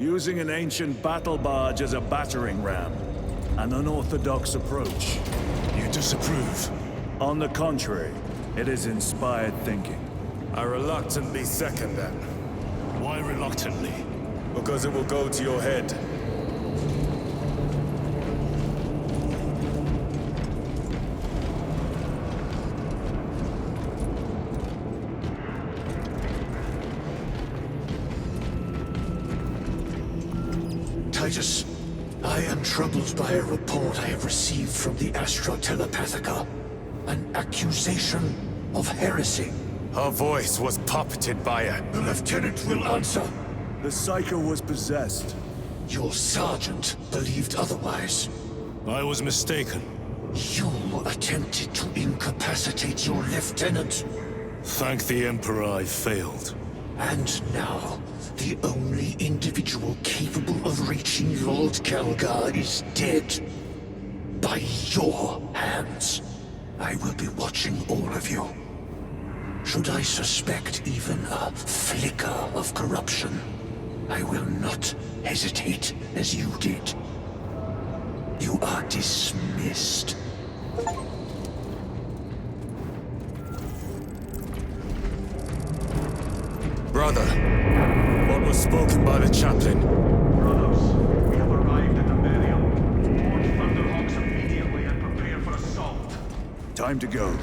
Using an ancient battle barge as a battering ram. An unorthodox approach. You disapprove? On the contrary, it is inspired thinking. I reluctantly second that. Why reluctantly? Because it will go to your head. Titus, I am troubled by a report I have received from the Astra Telepathica. An accusation of heresy. Her voice was puppeted by a... The lieutenant will answer. The Psycho was possessed. Your sergeant believed otherwise. I was mistaken. You attempted to incapacitate your lieutenant. Thank the Emperor I failed. And now, the only individual capable of reaching Lord Calgar is dead. By your hands. I will be watching all of you. Should I suspect even a flicker of corruption, I will not hesitate as you did. You are dismissed. Brother, what was spoken by the chaplain? Brothers, we have arrived at the burial. Board Thunderhawks immediately and prepare for assault. Time to go.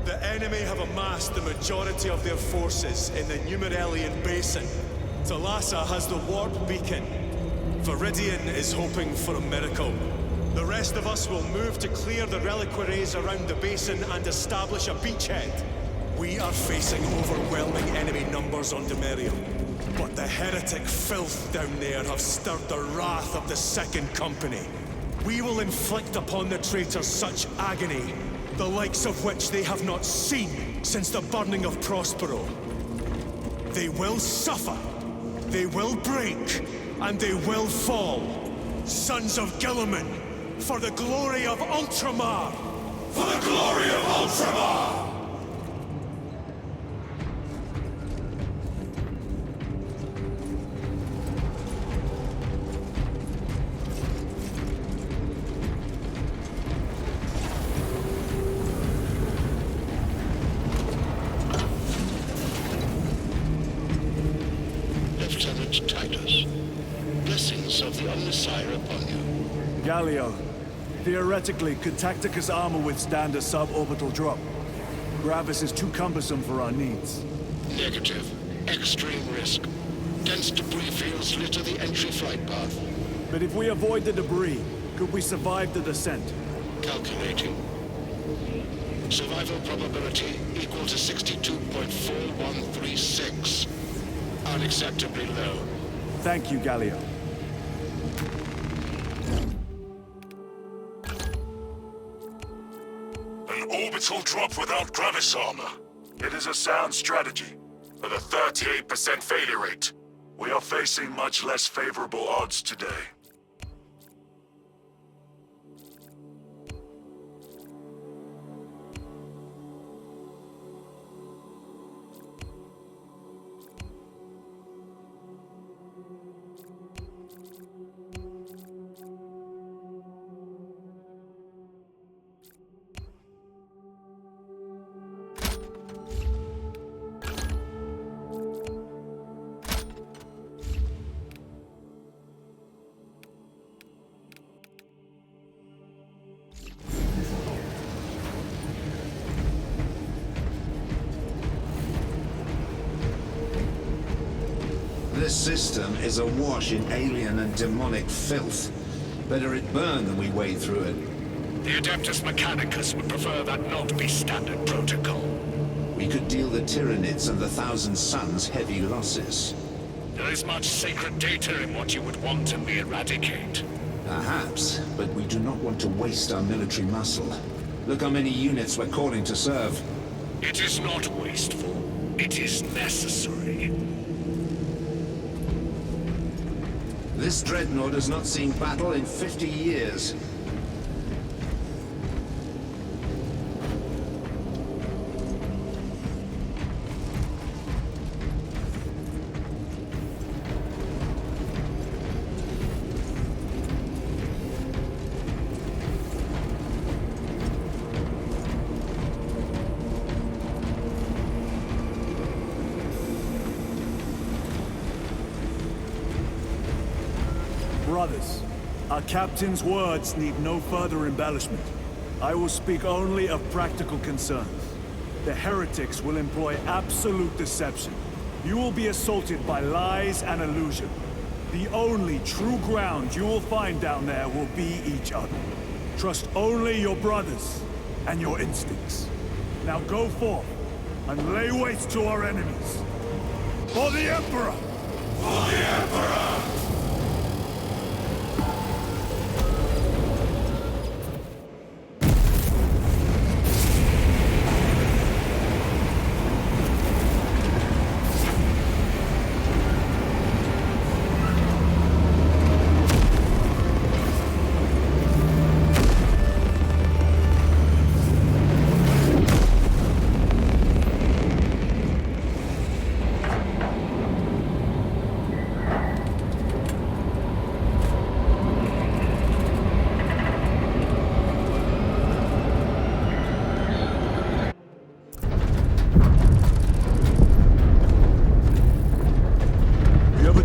The enemy have amassed the majority of their forces in the Numeralian Basin. Thalassa has the warp beacon. Viridian is hoping for a miracle. The rest of us will move to clear the reliquaries around the basin and establish a beachhead. We are facing overwhelming enemy numbers on Demerium. But the heretic filth down there have stirred the wrath of the Second Company. We will inflict upon the traitors such agony, the likes of which they have not seen since the burning of Prospero. They will suffer, they will break, and they will fall. Sons of Guilliman, for the glory of Ultramar! For the glory of Ultramar! Lieutenant Titus, blessings of the Omnissiah upon you. Galio, theoretically, could Tacticus armor withstand a suborbital drop? Gravis is too cumbersome for our needs. Negative. Extreme risk. Dense debris fields litter the entry flight path. But if we avoid the debris, could we survive the descent? Calculating. Survival probability equal to 62.4136. Unacceptably low. Thank you, Galio. An orbital drop without Gravis armor. It is a sound strategy, With a 38% failure rate. we are facing much less favorable odds today. This system is awash in alien and demonic filth. Better it burn than we wade through it. The Adeptus Mechanicus would prefer that not be standard protocol. We could deal the Tyranids and the Thousand Suns heavy losses. There is much sacred data in what you would want to me eradicate. Perhaps, but we do not want to waste our military muscle. Look how many units we're calling to serve. It is not wasteful. It is necessary. This dreadnought has not seen battle in 50 years. Brothers, our captain's words need no further embellishment. I will speak only of practical concerns. The heretics will employ absolute deception. You will be assaulted by lies and illusion. The only true ground you will find down there will be each other. Trust only your brothers and your instincts. Now go forth and lay waste to our enemies. For the Emperor! For the Emperor!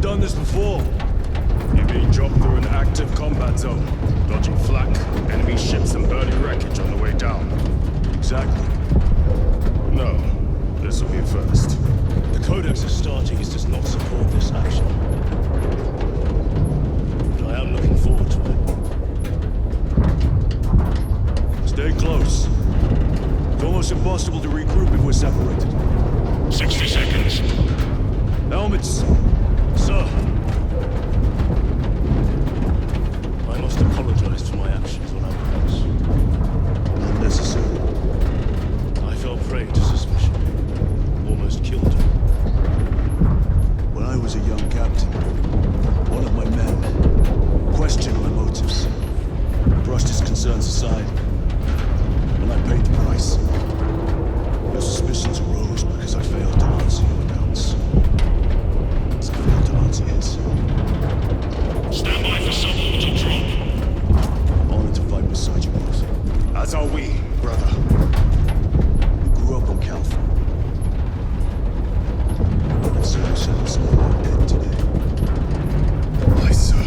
Done this before. You've been dropped through an active combat zone, dodging flak, enemy ships and burning wreckage on the way down. Exactly. No, this will be a first. The Codex Astartes does not support this action. But I am looking forward to it. Stay close. It's almost impossible to regroup if we're separated. 60 seconds. Helmets! Sir! I must apologize for my actions on Outposts. Unnecessary. I fell prey to suspicion. Almost killed her. When I was a young captain, one of my men questioned my motives, brushed his concerns aside, and I paid the price. Your suspicions arose because I failed to answer your accounts. As I failed to answer his. Stand by for suborbital drop. Honored to fight beside you both. As are we, brother. We grew up on Calfor. And so I settle some of our dead today. Aye, sir.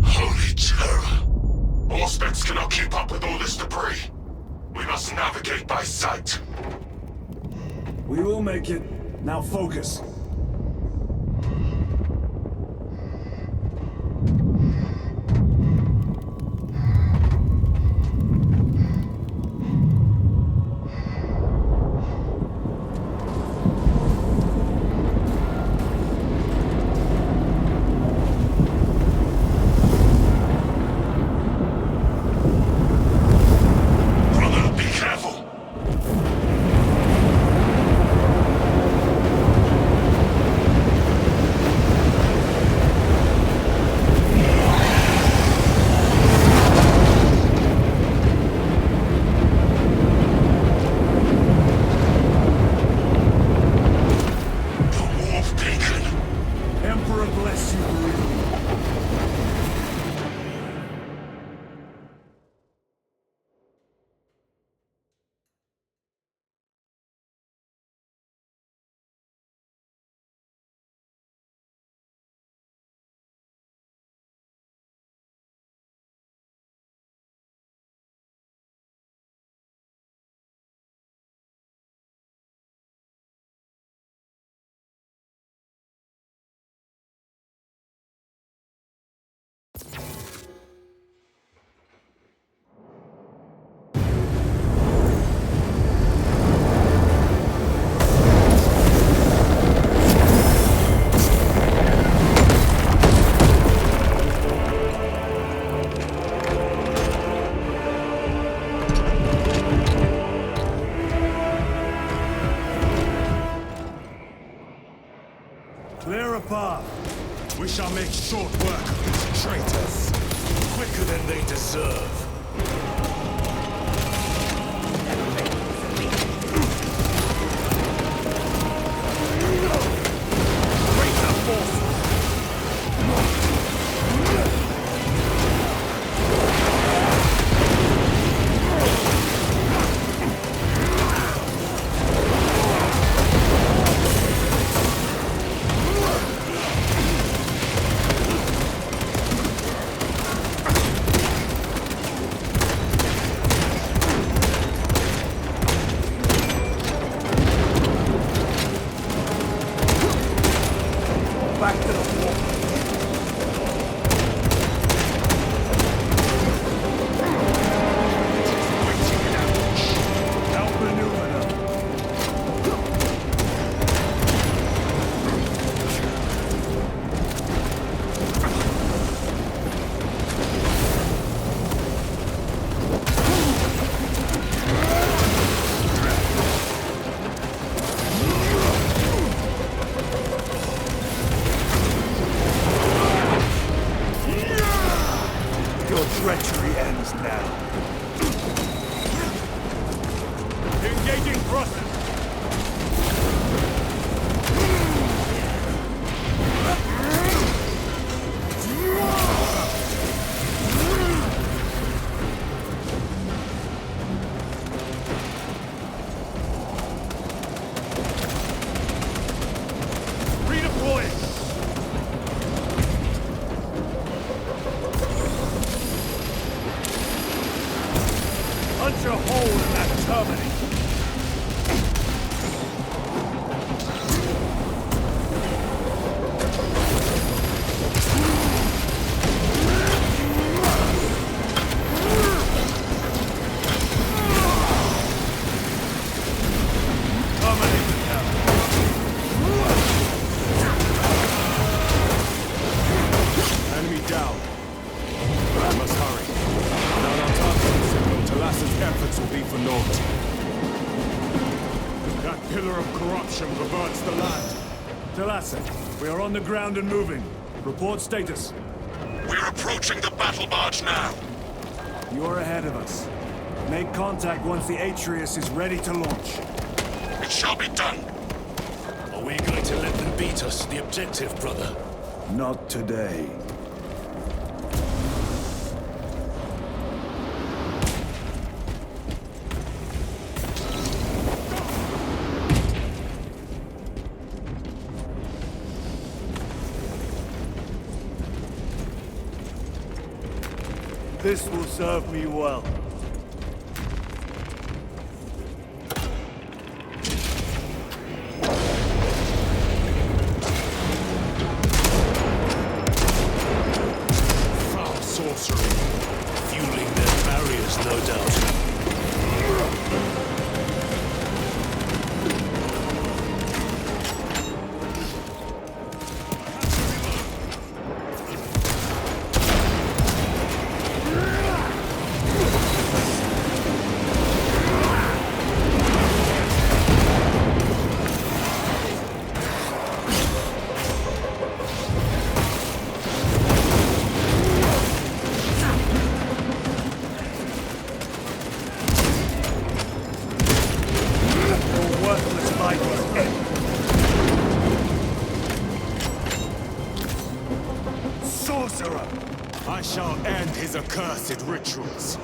Holy terror! Auspex cannot keep up with all this debris. We must navigate by sight. We will make it. Now focus. Clear a path. We shall make short work of these traitors. Quicker than they deserve. Greater force! Back to the wall. Outmaneuver them. Your treachery ends now. Engaging thrusters. Redeploying. Punch a hole in that terminal. Terminate it now. Enemy down. I must hurry. Without our targeting signal, Talassa's efforts will be for naught. That pillar of corruption perverts the land. Talassa, we are on the ground and moving. Report status. We're approaching the battle barge now. You are ahead of us. Make contact once the Atreus is ready to launch. It shall be done. Are we going to let them beat us to the objective, brother? Not today. This will serve me well. Foul sorcery. Fueling their barriers, no doubt. Sorcerer! I shall end his accursed rituals.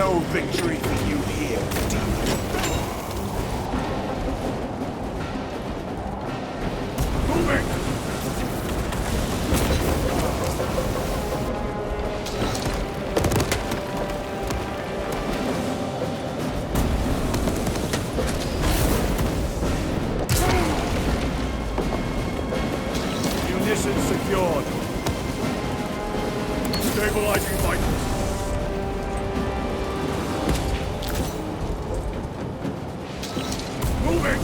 No victory for you here, demon. Moving! Munitions secured. Stabilizing vitals. Moving!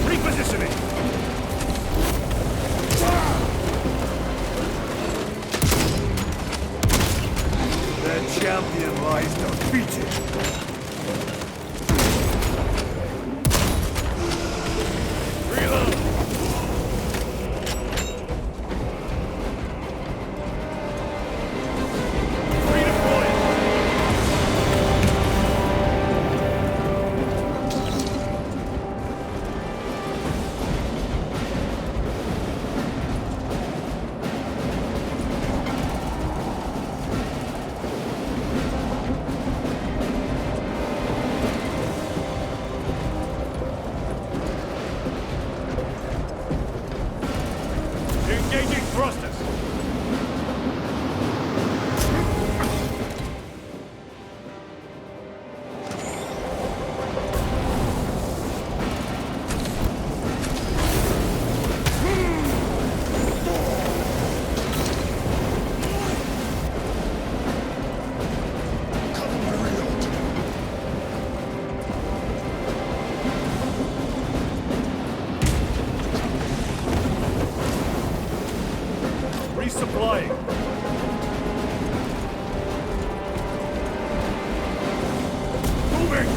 Repositioning! The champion lies defeated. Reload! Redeploy! Engaging thrusters! Resupplying. Moving!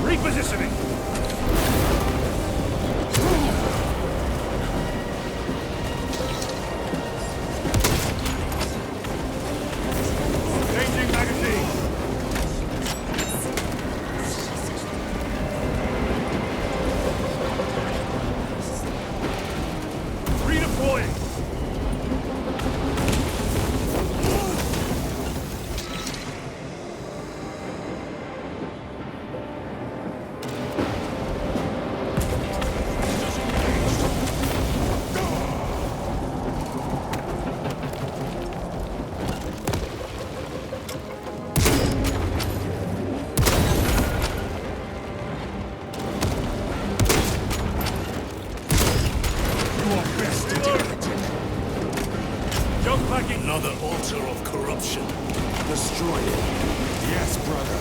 Repositioning! Changing magazine! Redeploying! Jump packing! Another altar of corruption. Destroy it. Yes, brother.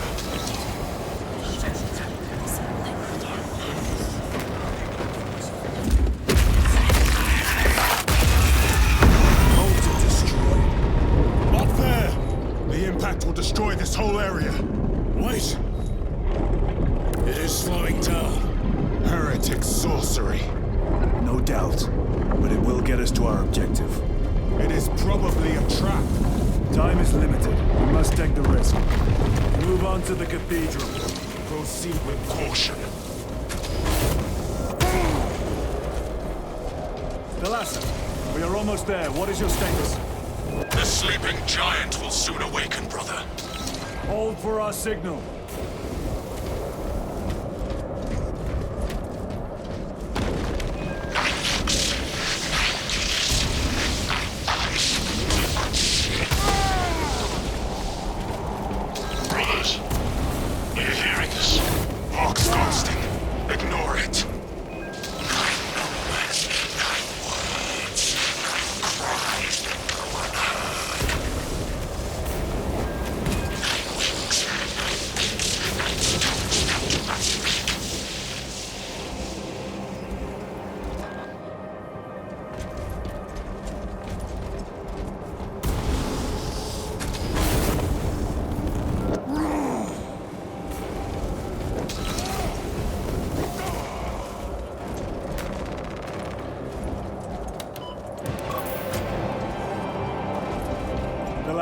Altar destroyed. Up there! The impact will destroy this whole area. Wait! It is slowing down. Heretic sorcery. No doubt. But it will get us to our objective. It is probably a trap. Time is limited. We must take the risk. Move on to the cathedral. Proceed with caution. Thalassa, we are almost there. What is your status? The sleeping giant will soon awaken, brother. Hold for our signal.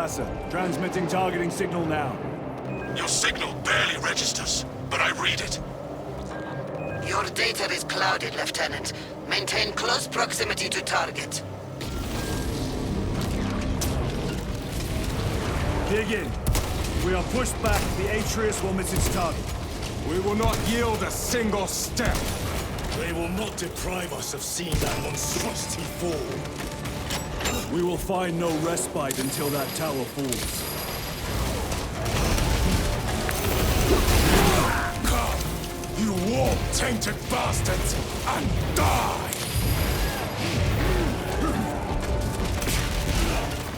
Talassa. Transmitting targeting signal now. Your signal barely registers, but I read it. Your data is clouded, Lieutenant. Maintain close proximity to target. Dig in. If we are pushed back, the Atreus will miss its target. We will not yield a single step. They will not deprive us of seeing that monstrosity fall. We will find no respite until that tower falls. Come, you warp-tainted bastards, and die!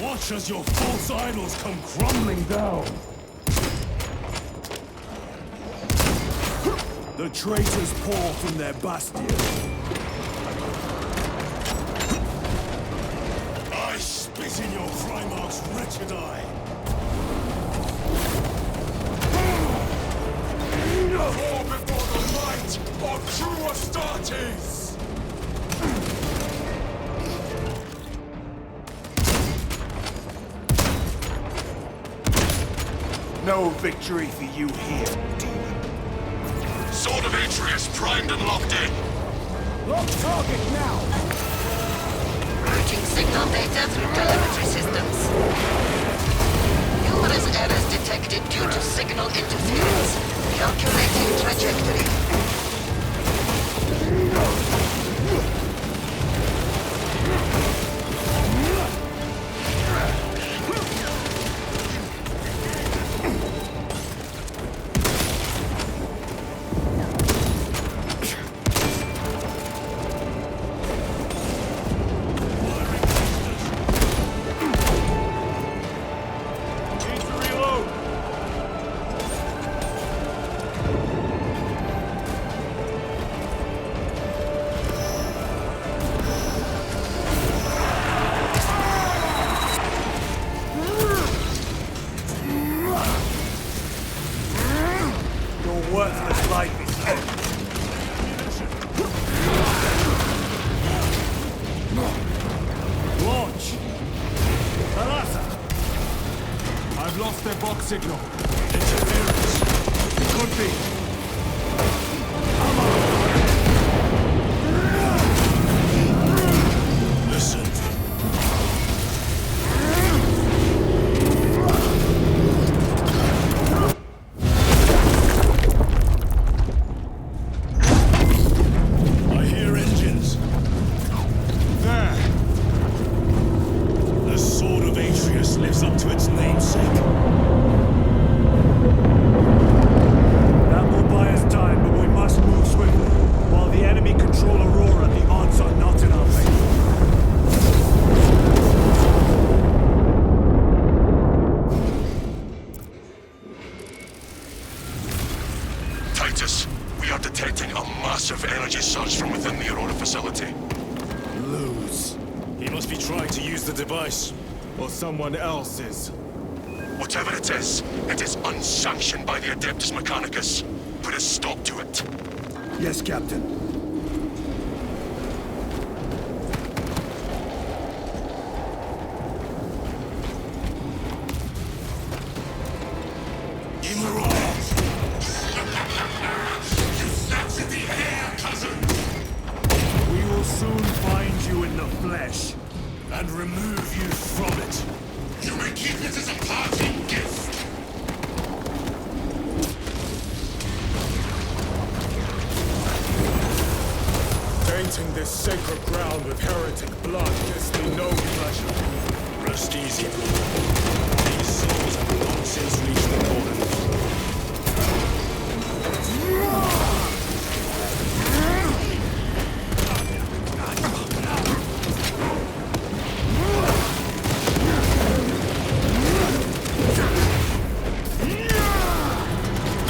Watch as your false idols come crumbling down. The traitors pour from their bastion. I spit in your Primarch's wretched eye. Fall before the might of true Astartes! No victory for you here, demon. Sword of Atreus primed and locked in. Lock target now! Routing signal data through telemetry systems. Numerous errors detected due to signal interference. Calculating trajectory. Worthless life is ended. Launch! Talassa! I've lost their box signal. Interference. Could be. Listen. Lives up to its namesake. That will buy us time, but we must move swiftly. While the enemy control Aurora, the odds are not in our favor. Titus, we are detecting a massive energy surge from within the Aurora facility. Lose. He must be trying to use the device. Or someone else is. Whatever it is unsanctioned by the Adeptus Mechanicus. Put a stop to it. Yes, Captain. You snapped at the air, cousin! We will soon find you in the flesh. And remove you from it. You may keep it as a parting gift. Tainting this sacred ground with heretic blood gives me no pleasure. Rest easy. These souls have long since reached the border.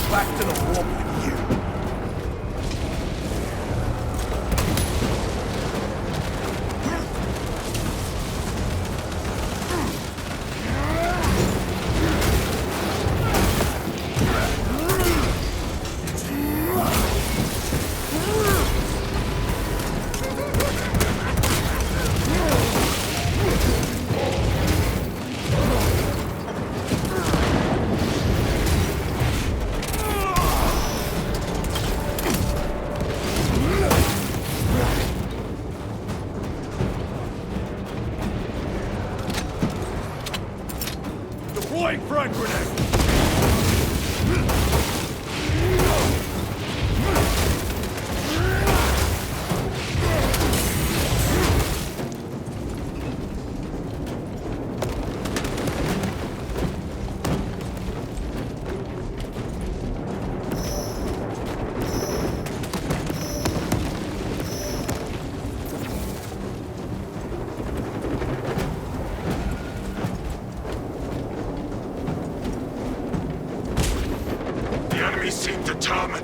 Back to the warp with you.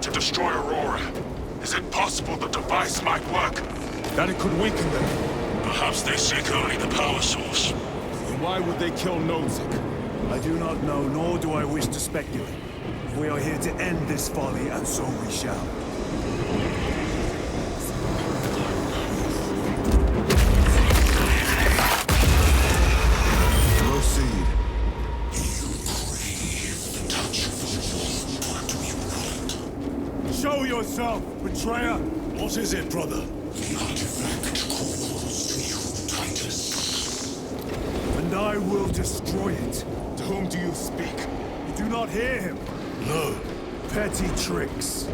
to destroy Aurora. Is it possible the device might work? That it could weaken them. Perhaps they seek only the power source. Then why would they kill Nozick? I do not know, nor do I wish to speculate. We are here to end this folly, and so we shall. Proceed. Show yourself, betrayer! What is it, brother? The artifact calls to you, Titus. And I will destroy it. To whom do you speak? You do not hear him. No. Petty tricks.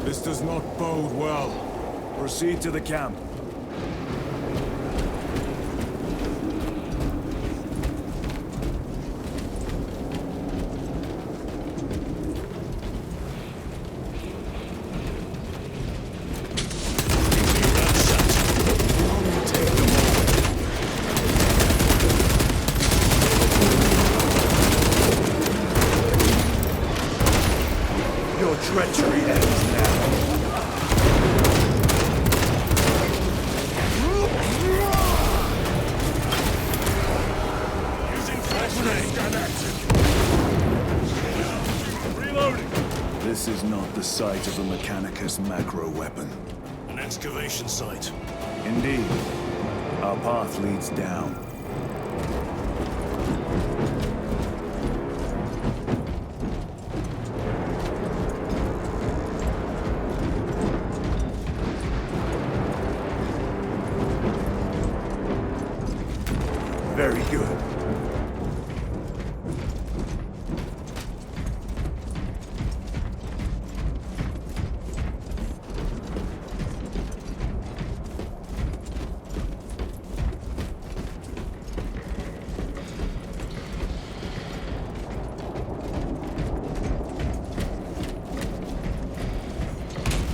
This does not bode well. Proceed to the camp. Your treachery ends now. Using flashlight. Reloading. This is not the site of the Mechanicus macro weapon. An excavation site. Indeed. Our path leads down. Very good.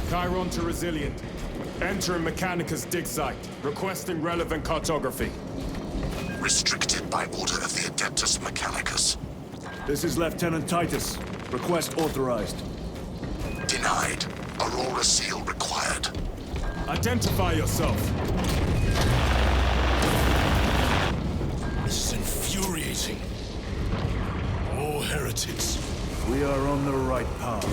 Chiron to Resilient. Entering Mechanicus dig site. Requesting relevant cartography. Restricted by order of the Adeptus Mechanicus. This is Lieutenant Titus. Request authorized. Denied. Aurora seal required. Identify yourself. This is infuriating. More heretics. We are on the right path.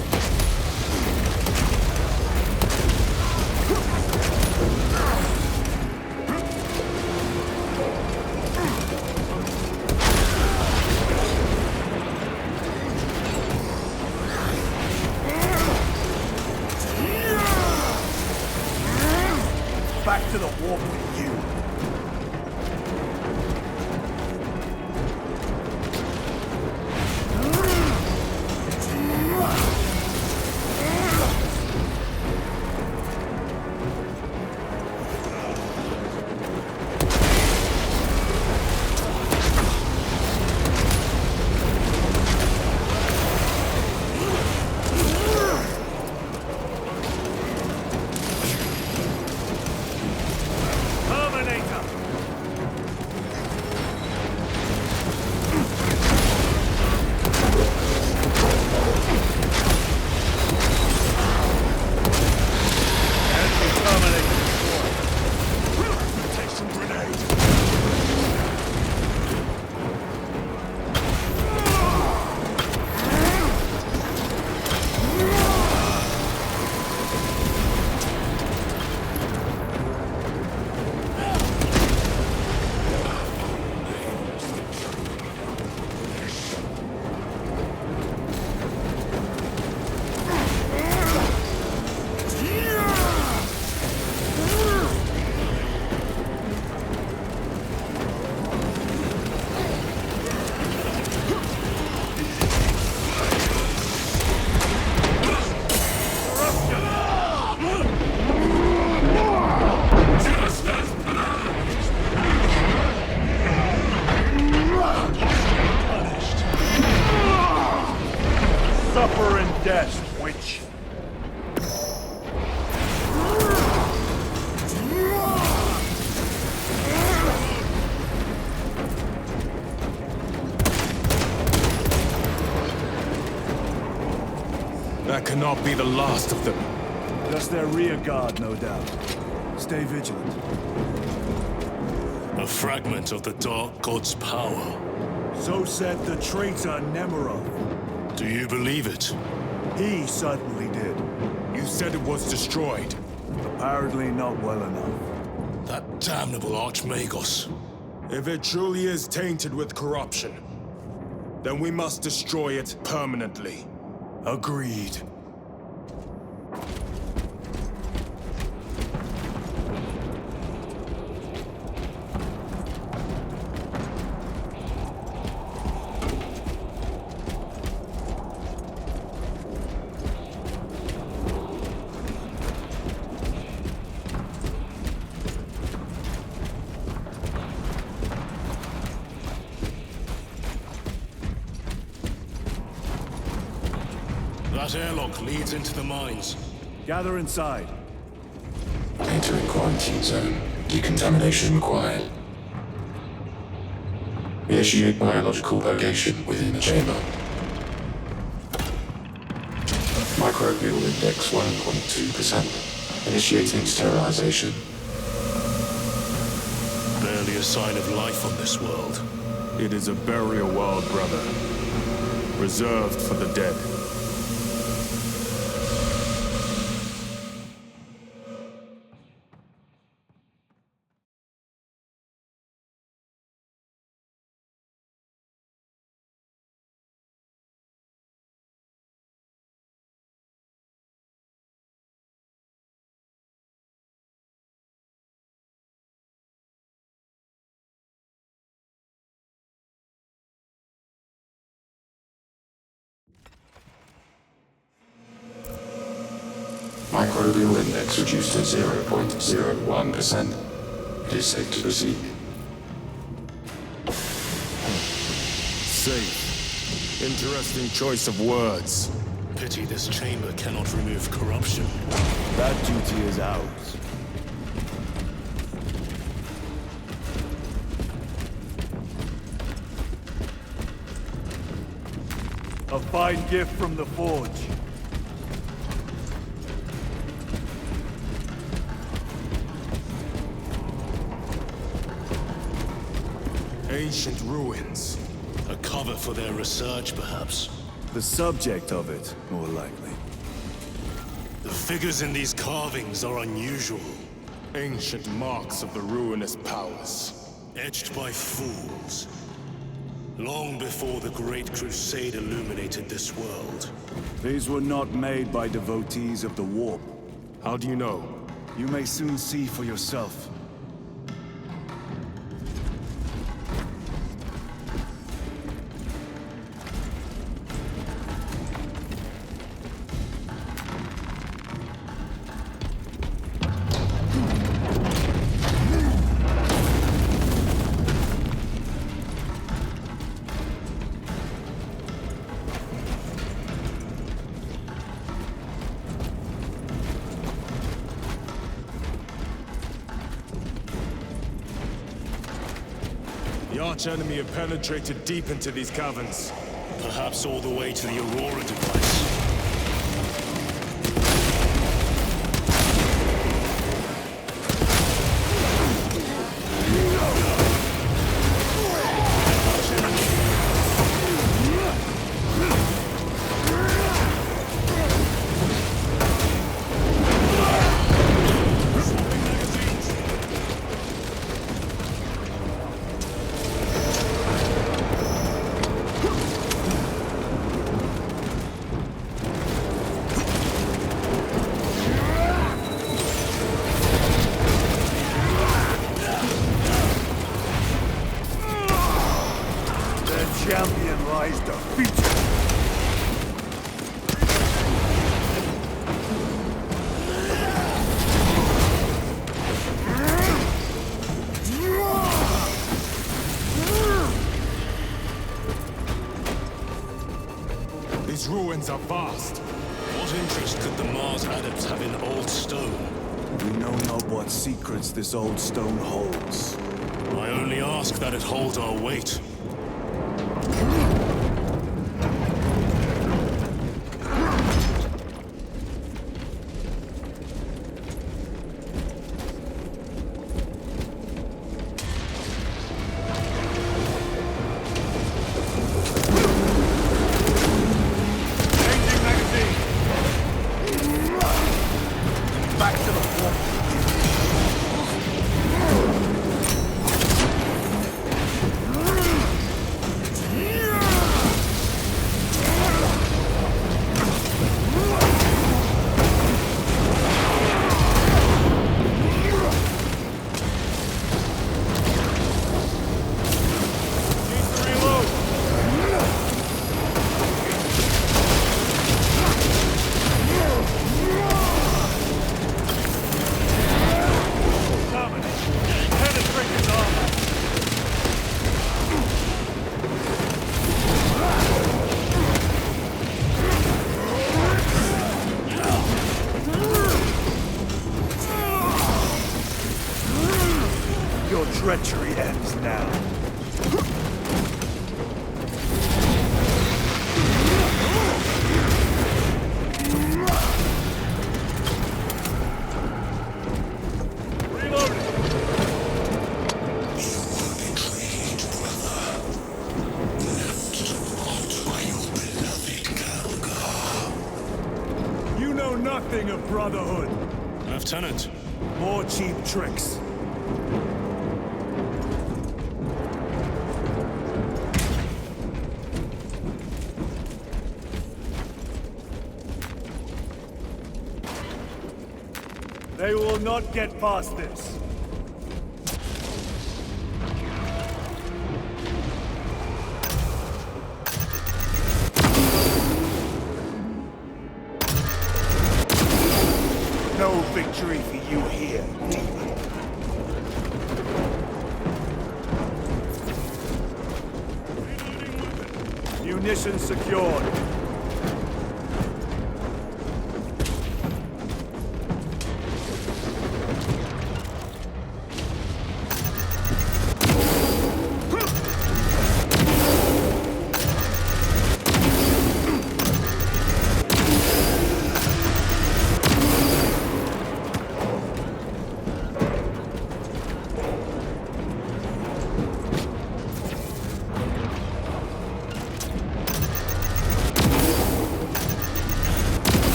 Back to the warp with you. Suffer in death, witch. That cannot be the last of them. Just their rear guard, no doubt. Stay vigilant. A fragment of the Dark God's power. So said the traitor Nemerov. Do you believe it? He certainly did. You said it was destroyed. Apparently not well enough. That damnable Archmagos. If it truly is tainted with corruption, then we must destroy it permanently. Agreed. That airlock leads into the mines. Gather inside. Entering quarantine zone. Decontamination required. Initiate biological purgation within the chamber. Microbial index 1.2%. Initiating sterilization. Barely a sign of life on this world. It is a burial world, brother. Reserved for the dead. Microbial index reduced to 0.01%. It is safe to proceed. Safe. Interesting choice of words. Pity this chamber cannot remove corruption. That duty is ours. A fine gift from the Forge. Ancient ruins. A cover for their research, perhaps. The subject of it, more likely. The figures in these carvings are unusual. Ancient marks of the ruinous powers. Etched by fools. Long before the Great Crusade illuminated this world. These were not made by devotees of the Warp. How do you know? You may soon see for yourself. The arch-enemy have penetrated deep into these caverns. Perhaps all the way to the Aurora device. These ruins are vast. What interest could the Mars adepts have in old stone? We know not what secrets this old stone holds. I only ask that it holds our weight. Your treachery ends now. You know nothing of brotherhood. Lieutenant. More cheap tricks. They will not get past this. No victory for you here, demon. Munitions secured.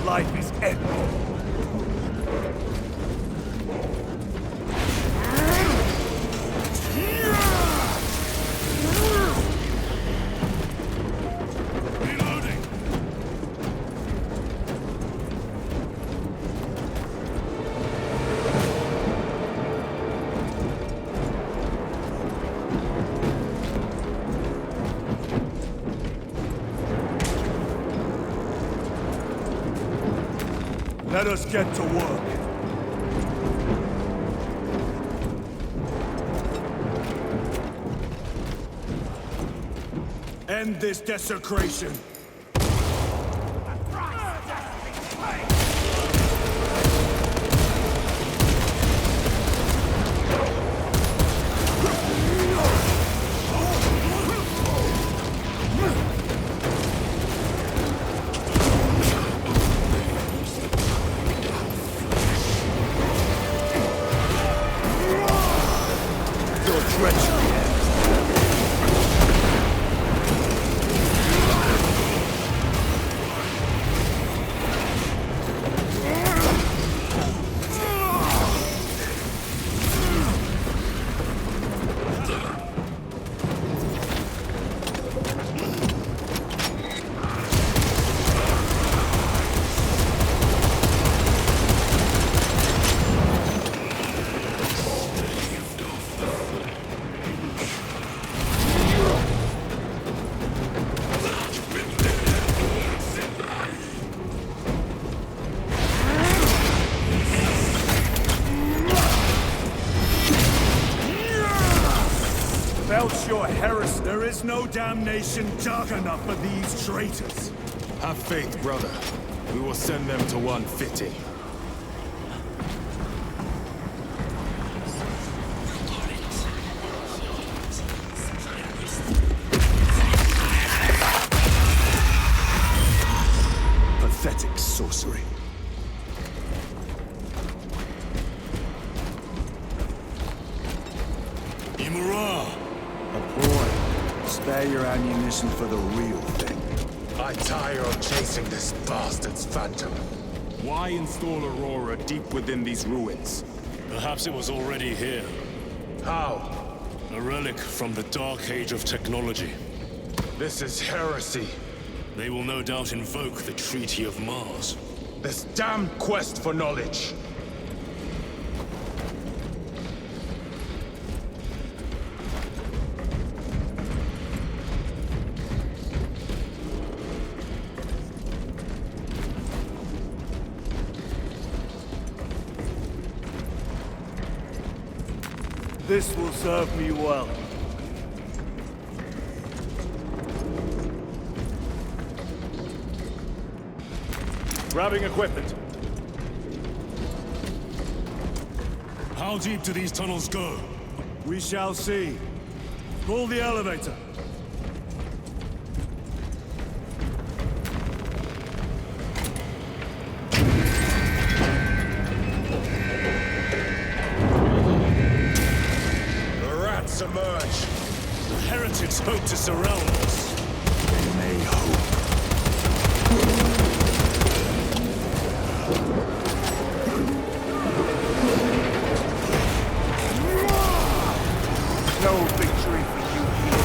Life is ended. Let us get to work. End this desecration. Treachery. your heresy. There is no damnation dark enough for these traitors. Have faith, brother. We will send them to one fitting. Pathetic sorcery. Imura! A ploy. Spare your ammunition for the real thing. I tire of chasing this bastard's phantom. Why install Aurora deep within these ruins? Perhaps it was already here. How? A relic from the Dark Age of technology. This is heresy. They will no doubt invoke the Treaty of Mars. This damned quest for knowledge. This will serve me well. Grabbing equipment. How deep do these tunnels go? We shall see. Pull the elevator. Emerge. The heretics hope to surround us. They may hope. No victory for you here.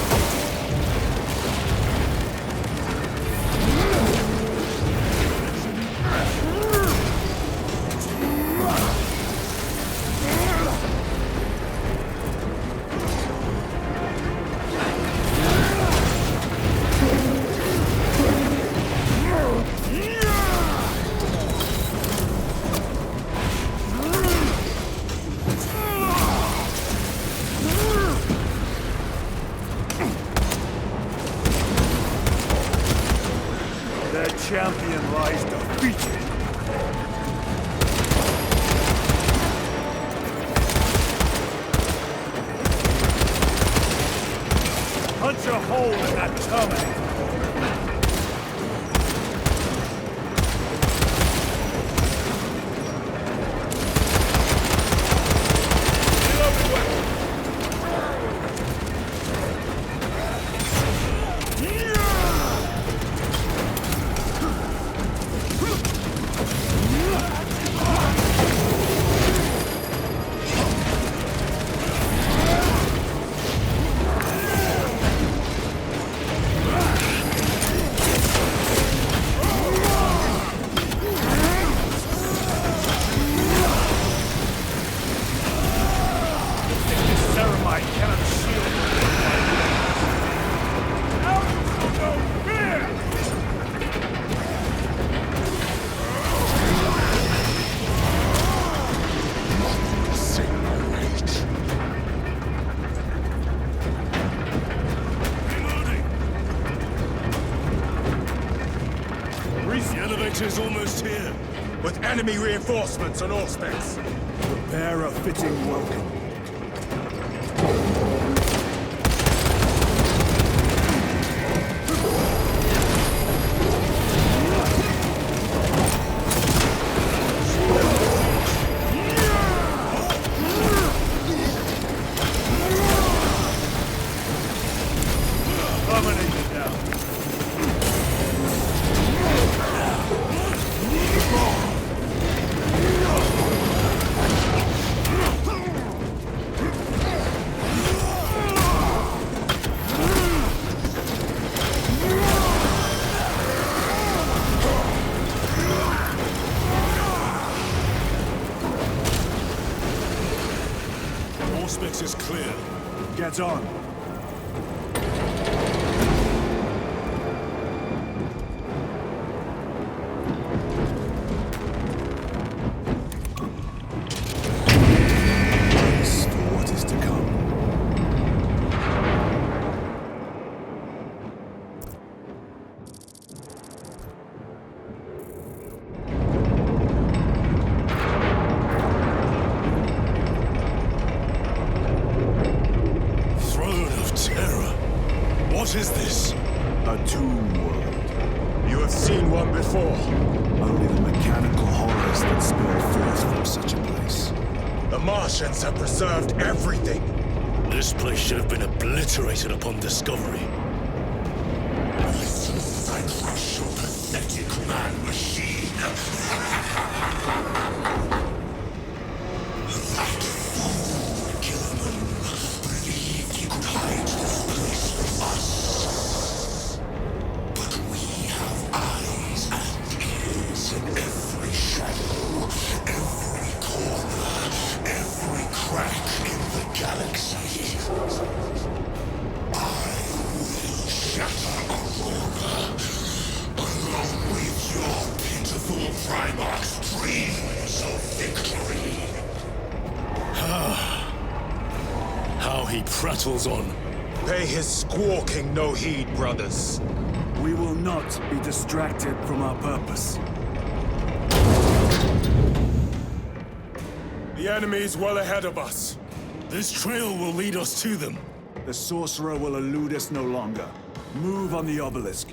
Their champion lies defeated. Punch a hole in that terminator. Is almost here. With enemy reinforcements on all specs. Prepare a fitting welcome. Dominated now. Auspex is clear. Get on. Brace for what is to come. Martians have preserved everything. This place should have been obliterated upon discovery. I crush your pathetic man-machine. That fool, Gilman, believed he could hide this place from us. But we have eyes and ears in every shadow, every corner, every crack in the galaxy. I will shatter Aurora, along with your pitiful Primarch's dreams of victory. How he prattles on. Pay his squawking no heed, brothers. We will not be distracted from our purpose. The enemy's well ahead of us. This trail will lead us to them. The Sorcerer will elude us no longer. Move on the obelisk.